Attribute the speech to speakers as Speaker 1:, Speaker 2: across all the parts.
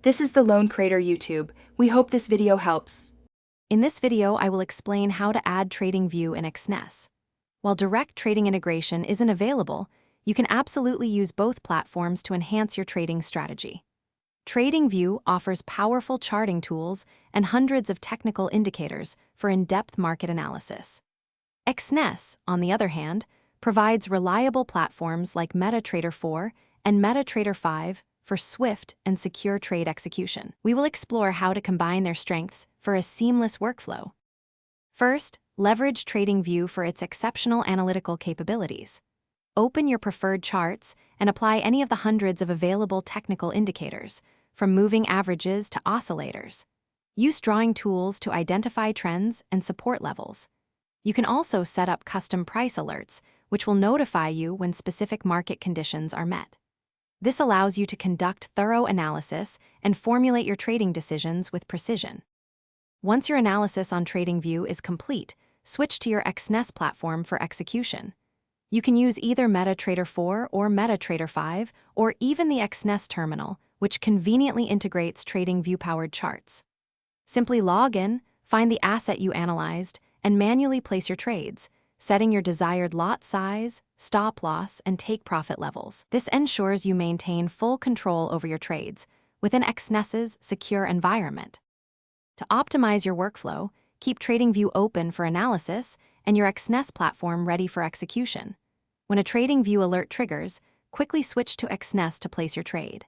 Speaker 1: This is the Lone Creator YouTube. We hope this video helps.
Speaker 2: In this video, I will explain how to add TradingView in Exness. While direct trading integration isn't available, you can absolutely use both platforms to enhance your trading strategy. TradingView offers powerful charting tools and hundreds of technical indicators for in-depth market analysis. Exness, on the other hand, provides reliable platforms like MetaTrader 4 and MetaTrader 5 for swift and secure trade execution. We will explore how to combine their strengths for a seamless workflow. First, leverage TradingView for its exceptional analytical capabilities. Open your preferred charts and apply any of the hundreds of available technical indicators, from moving averages to oscillators. Use drawing tools to identify trends and support levels. You can also set up custom price alerts, which will notify you when specific market conditions are met. This allows you to conduct thorough analysis and formulate your trading decisions with precision. Once your analysis on TradingView is complete, switch to your Exness platform for execution. You can use either MetaTrader 4 or MetaTrader 5, or even the Exness terminal, which conveniently integrates TradingView-powered charts. Simply log in, find the asset you analyzed, and manually place your trades, setting your desired lot size, stop loss, and take profit levels. This ensures you maintain full control over your trades within Exness's secure environment. To optimize your workflow, keep TradingView open for analysis and your Exness platform ready for execution. When a TradingView alert triggers, quickly switch to Exness to place your trade.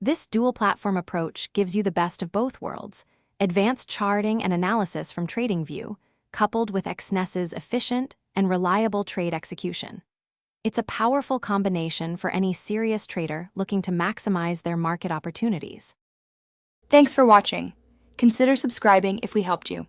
Speaker 2: This dual-platform approach gives you the best of both worlds: advanced charting and analysis from TradingView, coupled with Exness's efficient and reliable trade execution. It's a powerful combination for any serious trader looking to maximize their market opportunities.
Speaker 1: Thanks for watching. Consider subscribing if we helped you.